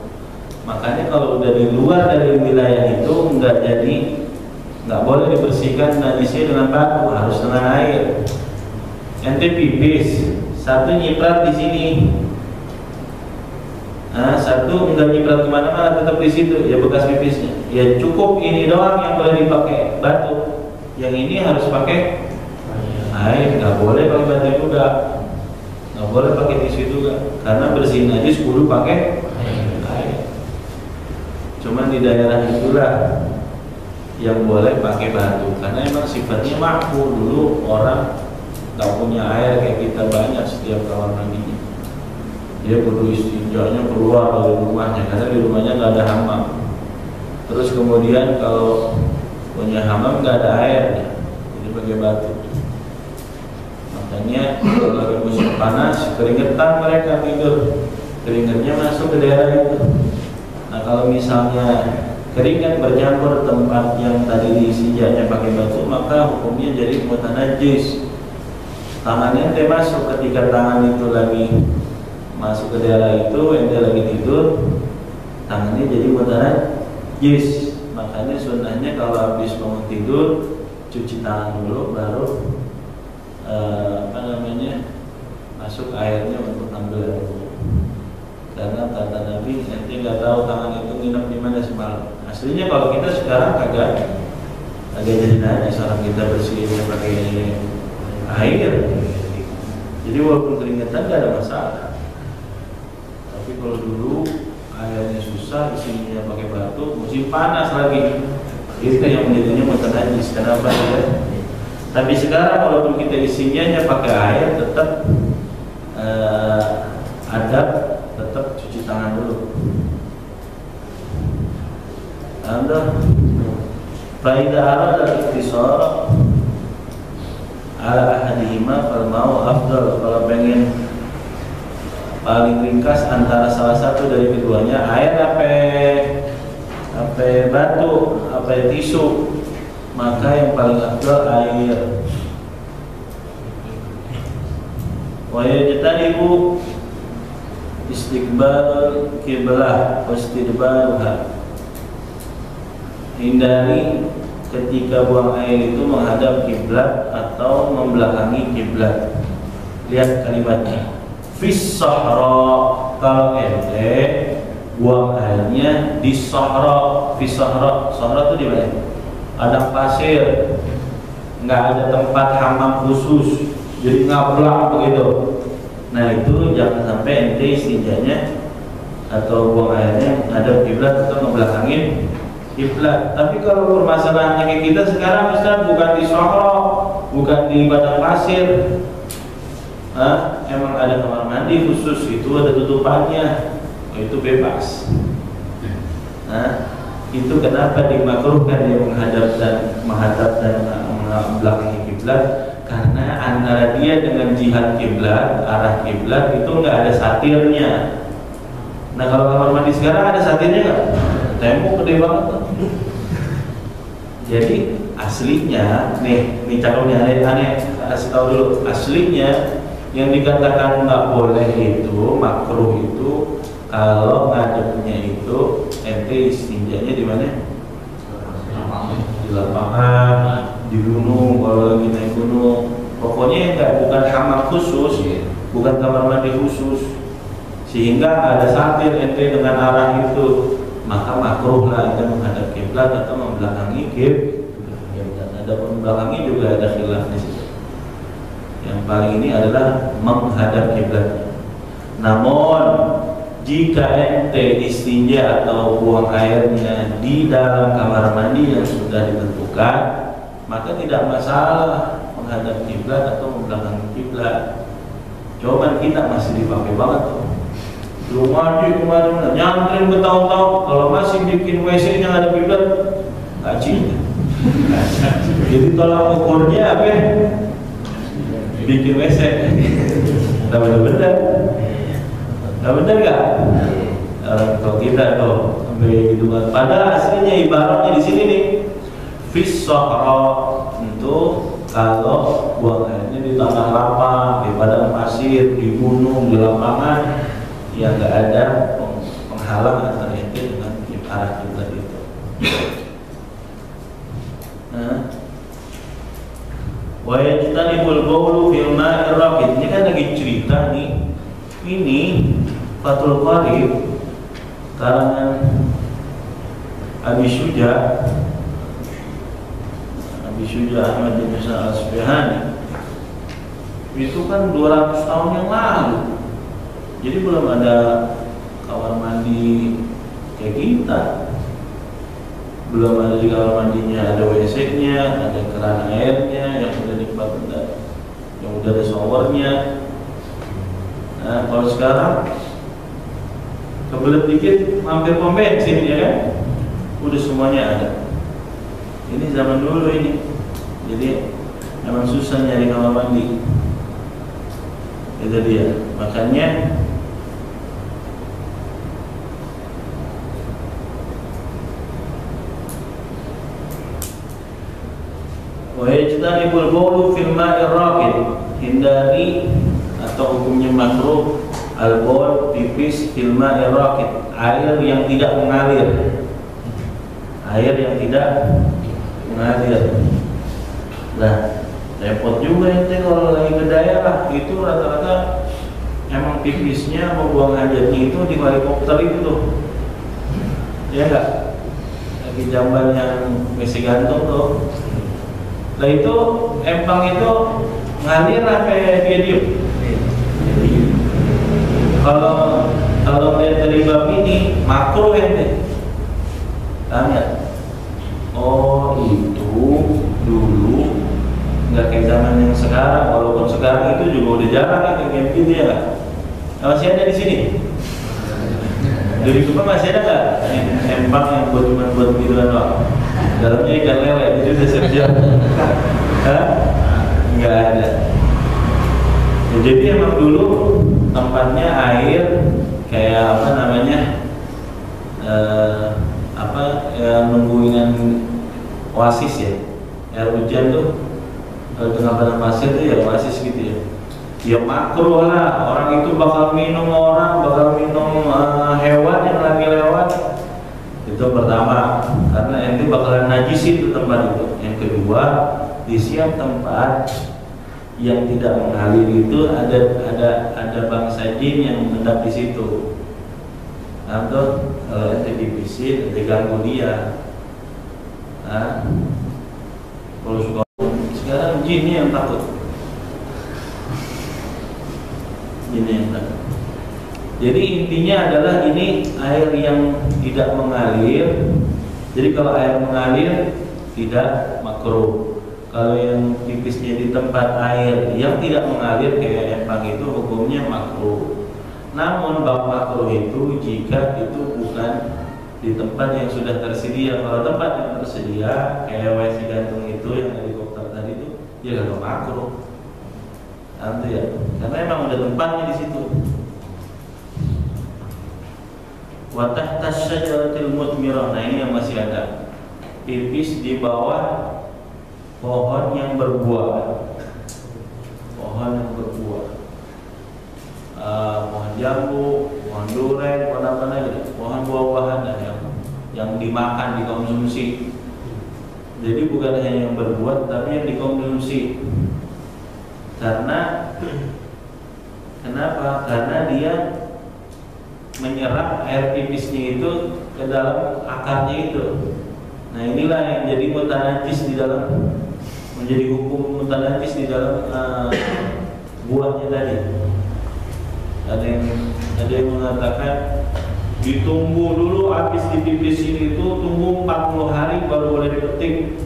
Makanya kalau udah di luar dari wilayah itu nggak boleh dibersihkan najisnya dengan batu, harus dengan air. Ente pipis, satu nyiprat di sini, nah, satu enggak nyiprat kemana-mana, tetap di situ, ya bekas pipisnya. Ya cukup ini doang yang boleh dipakai batu, yang ini harus pakai air. Nggak boleh pakai batu juga, nggak boleh pakai tisu juga, karena bersihin najis kudu pakai air. Cuman di daerah itulah yang boleh pakai batu, karena emang sifatnya makfu. Dulu orang tak punya air kayak kita banyak setiap kamar mandinya. Dia perlu istinjanya keluar dari rumahnya, karena di rumahnya nggak ada hammam. Terus kemudian kalau punya hammam nggak ada airnya, jadi pakai batu. Makanya kalau lagi musim panas keringetan mereka tidur, keringetnya masuk ke daerah itu. Nah, kalau misalnya keringat bercampur tempat yang tadi diistinjanya pakai batu, maka hukumnya jadi mutanajjis. Tangannya ente masuk, ketika tangan itu lagi masuk ke daerah itu, ente lagi tidur, tangannya jadi mutanajjis. Makanya sunnahnya kalau habis bangun tidur cuci tangan dulu, baru masuk airnya untuk ngambil air wudhu. Karena kata Nabi, ente nggak tahu tangan itu nginep di mana semalam. Aslinya kalau kita sekarang agak jadi nanya seorang kita bersihnya pakai air. Jadi walaupun keringetan nggak ada masalah. Tapi kalau dulu airnya susah, isinya pakai batu, musim panas lagi, itu yang menjadinya mutan najis. Kenapa ya? Tapi sekarang walaupun kita isinya pakai air, tetap tetap cuci tangan dulu. Anda faida arada ikhtisar ala ahadihima fal mau afdal. Kalau pengen paling ringkas antara salah satu dari keduanya, air apa batu, apa tisu, maka yang paling afdal air. Wa yajtanibu istiqbal qiblah wa istidbaruha. Hindari ketika buang air itu menghadap kiblat atau membelakangi kiblat. Lihat kalimatnya. Fis sahra, kalau ente buang airnya di sahra. Fis sahra, sahra itu di mana? Ada pasir, nggak ada tempat hamam khusus, jadi ngablak begitu. Nah itu jangan sampai ente istinjanya atau buang airnya ada kiblat atau ngebelakangin kiblat. Tapi kalau permasalahannya kayak kita sekarang, Ustaz, bukan di sahra, bukan di padang pasir. Emang ada kamar mandi khusus, itu ada tutupannya, itu bebas. Itu kenapa dimakruhkan dia menghadap dan membelakangi kiblat? Karena antara dia dengan jihad kiblat, arah kiblat itu nggak ada satirnya. Nah kalau kamar mandi sekarang ada satirnya nggak? Tembok gede banget. Jadi aslinya nih calonnya aneh, kasih tahu dulu. Aslinya yang dikatakan nggak boleh itu, makruh itu, kalau ngadepnya itu ente istinjanya di mana? Di lapangan, di gunung, kalau lagi naik gunung. Pokoknya bukan kamar khusus, bukan kamar mandi khusus, sehingga ada satir ente dengan arah itu, maka makruh lah ente menghadap kiblat atau membelakangi kiblat. Ada membelakangi juga ada khilaf di situ. Yang paling ini adalah menghadap kiblat. Namun jika ente istinja atau buang airnya di dalam kamar mandi yang sudah ditentukan, maka tidak masalah menghadap kiblat atau membelakangi kiblat. Cuman kita masih dipakai banget tuh. Belum mandi kemana-mana, nyantrin bertahun-tahun. Kalau masih bikin WC-nya ada kiblat, nggak cinta. Jadi tolak ukurnya apa? Bikin WC. Nggak bener-bener. Nggak bener nggak? Kalau kita tuh sampai gitu kan. Padahal aslinya ibaratnya di sini nih, fis sahra, untuk kalau buang airnya di tanah lapang, di padang pasir, di gunung, di lapangan, ya nggak ada penghalang antara itu dengan arah kiblat itu. Wa yajtanibul baulu fil ma'ir raqid. Ini kan lagi cerita nih. Ini Fathul Qarib karangan Abi Syuja Ahmad bin Musa al-Asbahani. Itu kan 200 tahun yang lalu. Jadi belum ada kamar mandi kayak kita. Belum ada di kamar mandinya ada WC-nya, ada keran airnya yang udah nikmat, yang udah ada showernya. Nah, kalau sekarang kebelet dikit mampir pom bensin, ya kan? Udah semuanya ada. Ini zaman dulu ini. Jadi memang susah nyari kamar mandi. Itu dia. Makanya wa yajtanibul baulu fil ma'ir raqid. Hindari atau hukumnya makruh al-baul, pipis, fil ma'ir raqid, air yang tidak mengalir. Air yang tidak mengalir. Nah, repot juga ente kalau lagi ke daerah itu rata-rata emang pipisnya mau buang hajatnya itu di helikopter itu tuh, ya enggak? Lagi jamban yang mesi gantung tuh. Nah itu empang itu ngalir sampai dia diem. Kalau lihat dari bab ini makruh ente. Tanya. Oh itu dulu nggak kayak zaman yang sekarang, walaupun sekarang itu juga udah jarang ya kayak gitu ya nggak? Masih ada di sini? Dari rumah masih ada nggak? Empang yang buat gituan doang. Dalamnya ikan lele, jadi udah siap-siap. Nggak ada. Ya, jadi emang dulu tempatnya air kayak apa namanya? Nungguin oasis ya, air hujan tuh tengah padang pasir tuh ya oasis gitu ya. Ya makruh lah, orang itu bakal minum hewan yang lagi lewat. Itu pertama, karena ente bakalan najis itu tempat itu. Yang kedua, di setiap tempat yang tidak mengalir itu ada bangsa jin yang mengendap di situ. Atau kalau ente dipisit, ente ganggu dia. Nah, kalau suka sekarang jinnya yang takut. Jadi intinya adalah ini air yang tidak mengalir. Jadi kalau air mengalir tidak makruh. Kalau yang pipisnya di tempat air yang tidak mengalir kayak empang itu hukumnya makruh. Namun bab makruh itu jika itu bukan di tempat yang sudah tersedia. Kalau tempat yang tersedia kayak WC gantung itu yang helikopter tadi itu ya kalau makruh. Nanti ya, karena emang udah tempatnya di situ. Wa tahta syajaratil mutmirah. Nah ini yang masih ada. Pipis di bawah pohon yang berbuah. Pohon yang berbuah. Pohon jambu, pohon durian, pohon apa lagi? Pohon buah-buahan yang dimakan, dikonsumsi. Jadi bukan hanya yang berbuah, tapi yang dikonsumsi. Kenapa? Karena dia menyerap air pipisnya itu ke dalam akarnya itu. Nah inilah yang jadi mutanajis di dalam, menjadi hukum mutanajis di dalam buahnya tadi. Ada yang mengatakan ditunggu dulu habis dipipisin itu tunggu 40 hari baru boleh dipetik.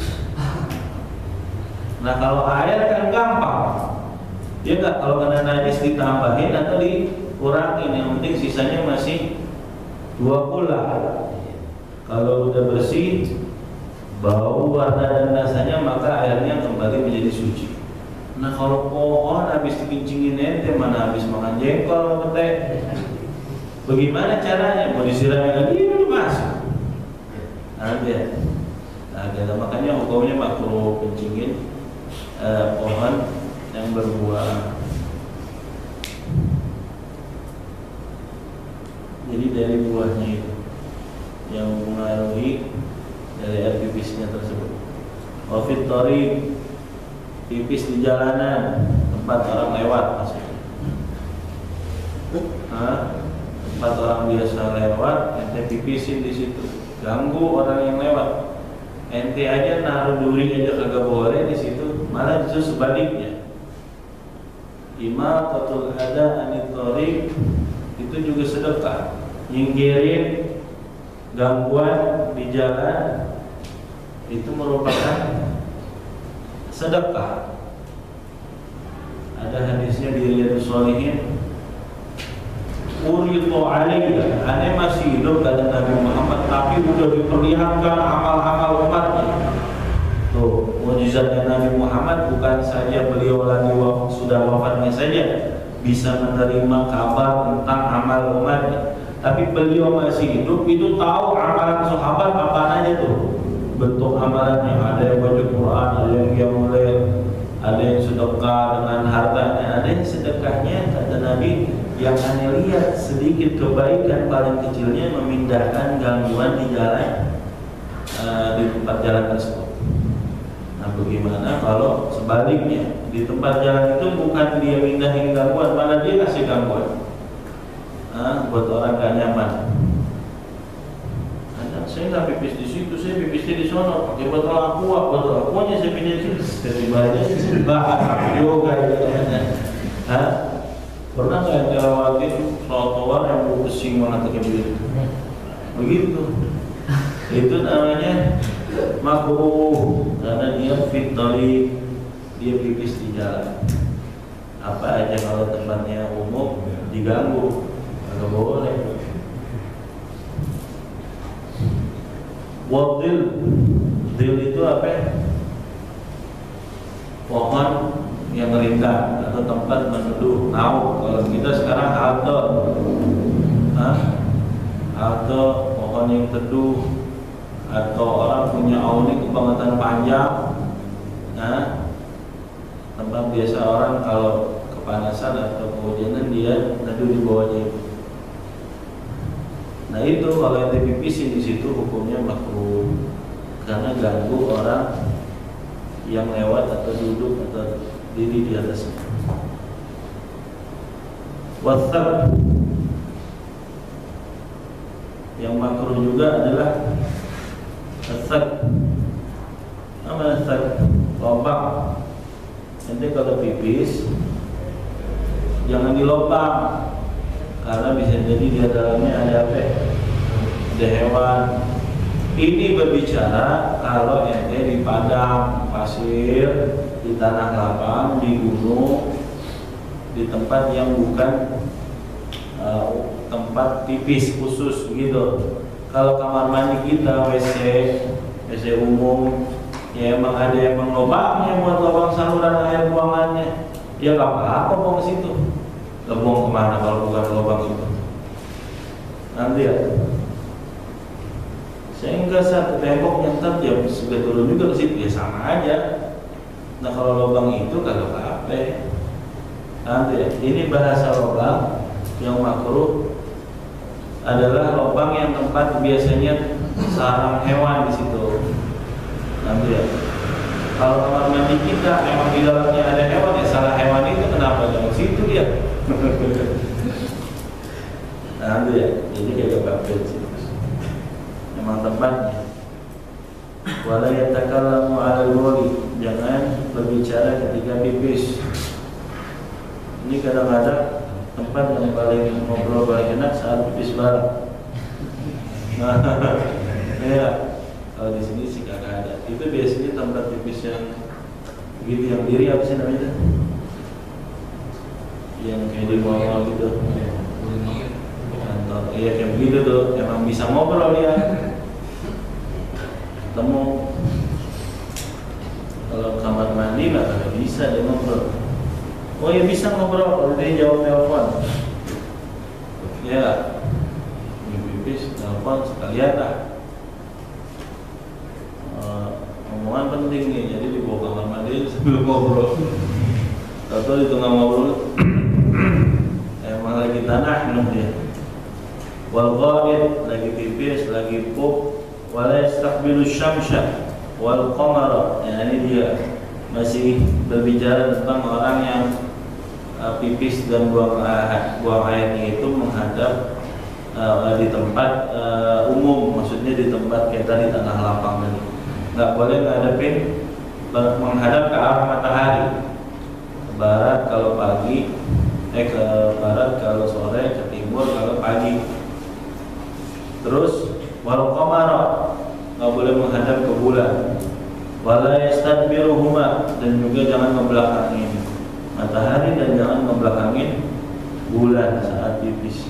Nah kalau air kan gampang. Ya enggak, kalau kena najis ditambahin atau dikurangin, yang penting sisanya masih 2 bulan. Kalau udah bersih, bau, warna dan rasanya, maka airnya kembali menjadi suci. Nah kalau pohon habis dikincingin ente, mana habis makan jengkol atau teh, bagaimana caranya? Mau disiramin lagi, ya udah masuk. Ada, makanya hukumnya makruh kencingin pohon yang berbuah. Jadi dari buahnya itu yang mengaruhi dari air pipisnya tersebut. Wafit thariq, pipis di jalanan, tempat orang lewat maksudnya. Tempat orang biasa lewat, ente pipisin di situ, ganggu orang yang lewat. Ente aja naruh duri aja kagak boleh di situ, malah justru sebaliknya. Imatatul ada anit thariq itu juga sedekah. Nyingkirin gangguan di jalan itu merupakan sedekah. Ada hadisnya di Riyadhus Shalihin, Uridu alaiya, ane masih hidup kata Nabi Muhammad, tapi sudah diperlihatkan amal-amal umatnya. Tuh, mukjizatnya Nabi Muhammad bukan saja beliau lagi sudah wafatnya saja bisa menerima kabar tentang amal umatnya, tapi beliau masih hidup itu tahu amalan sahabat apa aja tuh bentuk amalannya. Ada yang baca Quran, ada yang qiyamul, ada yang sedekah dengan hartanya, ada yang sedekahnya kata Nabi yang aneh lihat sedikit kebaikan paling kecilnya memindahkan gangguan di jalan, di tempat jalan tersebut. Nah bagaimana kalau sebaliknya di tempat jalan itu bukan dia mindahin gangguan, malah dia kasih gangguan buat orang gak nyaman. Saya nggak pipis di situ, saya pipisnya di sono. Pakai botol aquanya saya pindah di situ. Dari banyak yoga gitu namanya. Pernah nggak yang lewatin trotoar yang pusing banget kayak begitu? Begitu. Itu namanya makruh karena dia fitri, dia pipis di jalan. Apa aja kalau tempatnya umum diganggu, nggak boleh. Wadil, dil itu apa? Pohon yang rindang atau tempat meneduh. Nauk kalau kita sekarang halte, halte pohon yang teduh, atau orang punya awni kebangetan panjang, tempat biasa orang kalau kepanasan atau kehujanan dia teduh di bawahnya itu. Nah itu kalau yang dipipisin di situ hukumnya makruh karena ganggu orang yang lewat atau duduk atau diri di atasnya. Wathab, yang makruh juga adalah wathab. Apa wathab? Lubang. Nanti kalau pipis jangan dilobang. Karena bisa jadi di dalamnya ada apa? Ada hewan. Ini berbicara kalau ente di padang pasir, di tanah lapang, di gunung, di tempat yang bukan tempat pipis khusus gitu. Kalau kamar mandi kita WC umum, ya emang ada yang lubangnya buat lubang saluran air buangannya, ya nggak apa-apa buang ke situ. Buang kemana kalau bukan lubang itu? Nanti ya. Sehingga satu tembok nyentak ya sudah turun juga ke situ ya sama aja. Nah kalau lubang itu kagak apa-apa. Nanti ya. Ini bahasa lubang yang makruh adalah lubang yang tempat biasanya sarang hewan di situ. Nanti ya. Kalau kamar mandi kita memang di dalamnya ada hewan ya salah hewan itu kenapa jangan situ dia? Nah itu ya, ini kayak apa-apa sih. Memang tempatnya. Wala yatakallamu 'alal bauli, jangan berbicara ketika pipis. Ini kadang-kadang tempat yang paling ngobrol paling enak saat pipis bareng. Nah, ya. Kalau di sini sih kagak ada. Itu biasanya tempat pipis yang begitu yang diri apa sih namanya? Yang kayak di mall gitu. Kantor, iya kayak begitu tuh. Emang bisa ngobrol ya. Ketemu. Kalau kamar mandi nggak bisa dia ngobrol. Oh ya bisa ngobrol kalau dia jawab telepon. Ya, pipis telepon sekalian lah. Omongan penting nih, jadi dibawa kamar mandi sebelum ngobrol. Atau di tengah ngobrol, emang lagi tanah minum dia. Wal ghaid lagi pipis, lagi pup, wala yastaqbilu syamsya wal qamara. Ya, ini dia masih berbicara tentang orang yang pipis dan buang airnya itu menghadap di tempat umum, maksudnya di tempat kayak tadi tanah lapang tadi. Nggak boleh ngadepin menghadap ke arah matahari, ke barat kalau pagi, ke barat kalau sore, ke timur kalau pagi. Terus wal qamara, nggak boleh menghadap ke bulan. Wala yastadbiruhuma, dan juga jangan ngebelakangin matahari dan jangan ngebelakangin bulan saat pipis.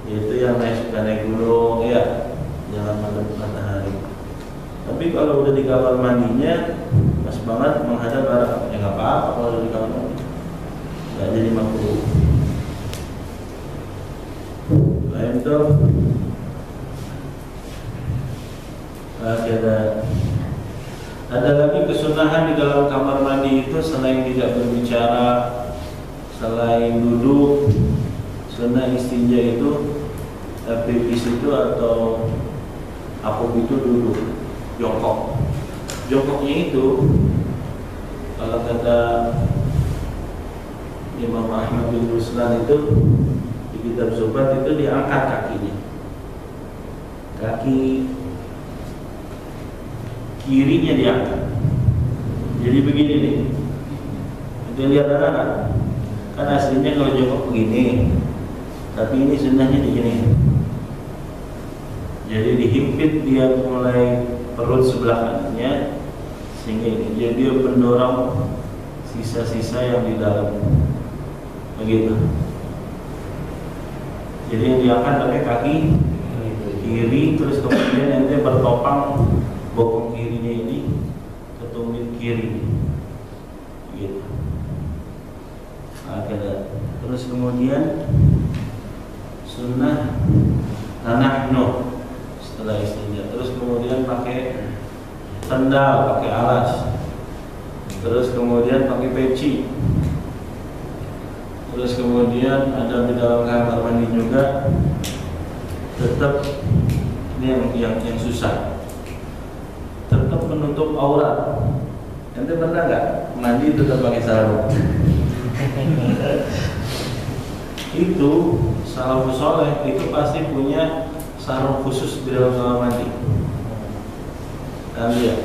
Itu yang suka naik gunung ya, jangan menghadap matahari. Tapi kalau udah di kamar mandinya pas banget menghadap arah, ya nggak apa-apa kalau udah di kamar mandi, nggak jadi makruh. Lain tuh ada lagi kesunahan di dalam kamar mandi itu selain tidak berbicara, selain duduk, sunnah istinja itu pipis itu atau apuk itu duduk. Jongkok. jongkoknya itu kalau kata Imam Ahmad bin Ruslan itu di kitab Zubat itu diangkat kakinya, kaki kirinya diangkat. Jadi begini nih, itu lihat anak-anak, kan aslinya kalau jongkok begini, tapi ini sunnahnya begini. Jadi dihimpit dia mulai perut sebelah kanannya, sehingga ini jadi dia mendorong sisa-sisa yang di dalam, begitu. Jadi yang diangkat pakai kaki kiri, terus kemudian nanti bertopang bokong kirinya ini ke tumit kiri, gitu. Terus kemudian sunnah tanahno setelah istinja, terus kemudian pakai sendal, pakai alas, terus kemudian pakai peci, terus kemudian ada di dalam kamar mandi juga. Tetap ini yang susah, tetap menutup aurat. Ente pernah nggak mandi tetap pakai sarung? Itu salafus soleh itu pasti punya sarung khusus di dalam kamar mandi. Kan ya?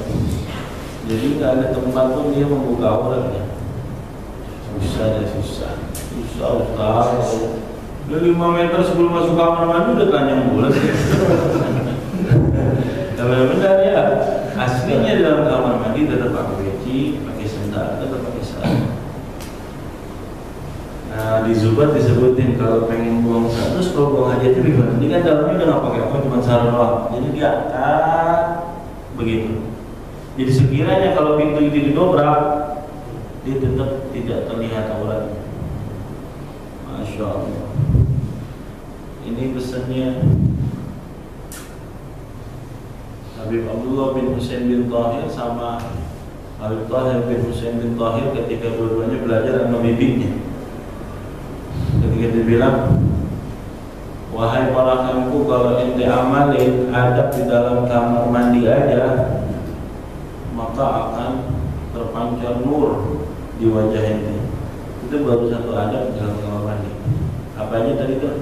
Jadi nggak ada tempat pun dia membuka auratnya. Susah. Udah 5 meter sebelum masuk kamar mandi udah telanjang bulat. Tapi benar ya, aslinya di dalam kamar mandi tetap pakai peci, pakai sendal, tetap pakai sarung. Nah, di Zubat disebutin kalau pengen buang sarung, terus kalau buang hajat itu gimana? Ini kan dalamnya udah nggak pakai apa, cuma sarung doang. Jadi diangkat begitu. Jadi sekiranya kalau pintu itu didobrak, dia tetap tidak terlihat auratnya. Masya Allah. Ini pesannya Habib Abdullah bin Husain bin Tahir sama Habib Tahir bin Husain bin Tahir ketika dua-duanya belajar sama bibinya. Ketika dia bilang, wahai para kaumku, kalau ente amalin adab di dalam kamar mandi aja, maka akan terpancar nur di wajah ente. Itu baru satu adab di dalam kamar mandi. Apa aja tadi tuh?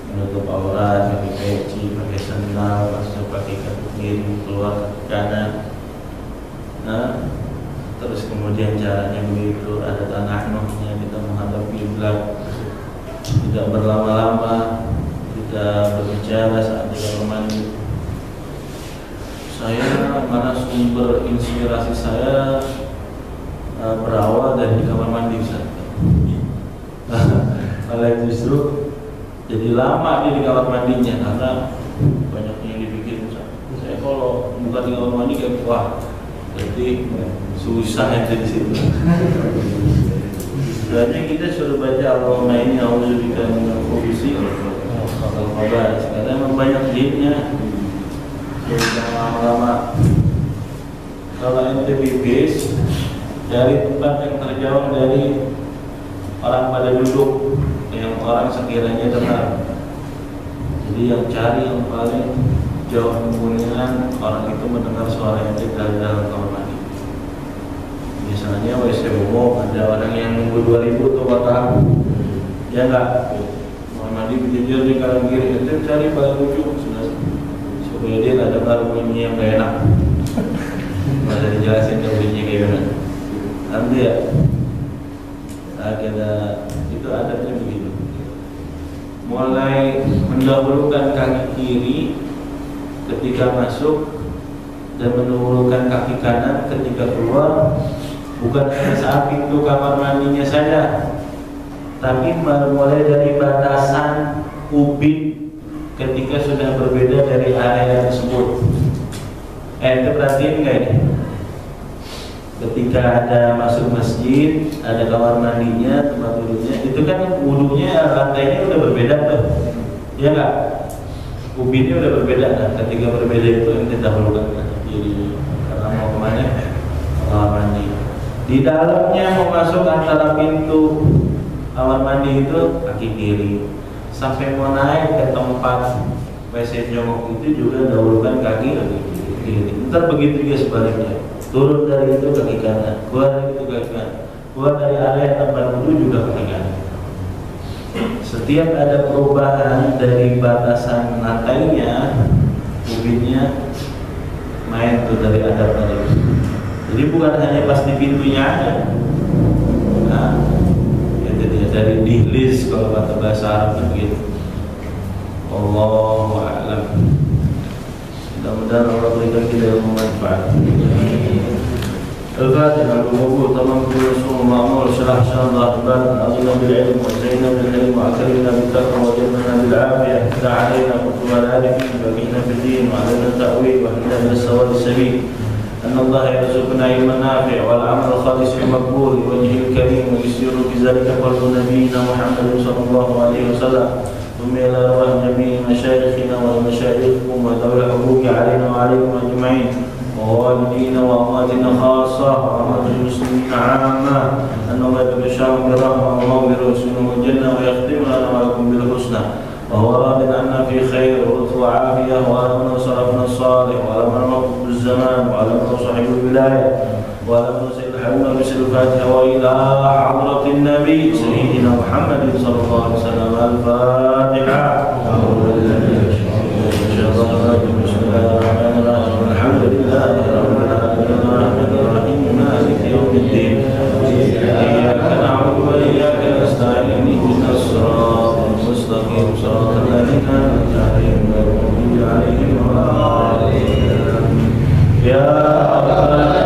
Menutup aurat, pakai peci, pakai sendal, masuk pakai kaki kiri, keluar kaki kanan. Nah, terus kemudian caranya begitu, ada tanah nuhnya, kita menghadap kiblat, tidak berlama-lama, tidak berbicara saat di kamar mandi. Saya mana sumber inspirasi saya berawal dari kamar mandi, Ustaz. Malah justru jadi lama dia di kamar mandinya karena banyak yang dipikir. Saya kalau bukan di kamar mandi kayak wah, jadi susah yang di situ. Sebenarnya kita sudah baca Allahumma inni a'udzubika minal khubuthi wal khaba'ith, karena memang banyak jinnya. Jadi lama-lama kalau ente pipis dari tempat yang terjauh dari orang pada duduk, yang orang sekiranya tenang. Jadi yang cari yang paling jauh kemungkinan orang itu mendengar suara yang dari dalam kamar mandi. Misalnya WC umum, ada orang yang nunggu 2000 tuh kotak, ya enggak, kamar mandi berjejer di kanan kiri, itu cari paling ujung supaya dia nggak dengar bunyi yang gak enak. Masa dijelasin ke bunyinya kayak gimana? Nanti ya, itu adabnya begitu. Mulai mendahulukan kaki kiri ketika masuk dan mendahulukan kaki kanan ketika keluar, bukan hanya saat pintu kamar mandinya saja, tapi mulai dari batasan ubin ketika sudah berbeda dari area tersebut. Itu perhatiin nggak ini? Ketika ada masuk masjid, ada kamar mandinya, tempat wudhunya, itu kan wudhunya lantainya udah berbeda tuh, ya nggak? Ubinnya udah berbeda. Nah, ketika berbeda itu yang kita dahulukan kiri karena mau kemana? Kamar mandi. Di dalamnya mau masuk antara pintu kamar mandi itu kaki kiri. Sampai mau naik ke tempat WC jongkok itu juga dahulukan kaki kiri. kiri. Ntar begitu juga sebaliknya. Turun dari itu kaki kanan, keluar dari itu kaki kanan, keluar dari area tempat wudhu juga kaki kanan. Setiap ada perubahan dari batasan lantainya, ubinnya main tuh dari adab tadi. Jadi bukan hanya pas di pintunya aja. Nah, ya dari dihlis kalau kata bahasa Arab begitu. Allahu a'lam. Mudah-mudahan Allah berikan kita yang bermanfaat. الفاتحة بالوضوء تمام بالرسول المأمور شرح شرح الباب أغنى بالعلم وزينا بالعلم وأكرمنا بالتقوى وجبنا بالعافية افتح علينا كتب العارفين وبقينا بالدين وعلينا التأويل واهدنا إلى السواد السبيل أن الله يرزقنا علما نافع والعمل الخالص المقبول بوجهه الكريم ويسير بذلك قلب نبينا محمد صلى الله عليه وسلم ثم إلى رواه جميع مشايخنا ومشايخكم وذوي الحقوق علينا وعليكم أجمعين ووالدينا وأمواتنا خاصة وأموات المسلمين عامة أن الله يبشرهم برحمة ومغفرة وسنة والجنة ويختم لنا ولكم بالحسنى وهو راض عنا في خير ولطف وعافية وألمنا وصرفنا الصالح وألمنا موقف الزمان وألمنا صاحب الولاية وألمنا سيد الحبيب بسر الفاتحة وإلى حضرة النبي سيدنا محمد صلى الله عليه وسلم الفاتحة. بسم الله الرحمن الرحيم الحمد لله رب العالمين الرحمن الرحيم مالك يوم الدين إياك نعبد وإياك نستعين اهدنا الصراط المستقيم صراط الذين أنعمت عليهم غير المغضوب عليهم ولا الضالين يا ربنا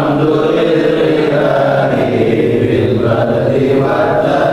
والحمد لله بالبدء والتالي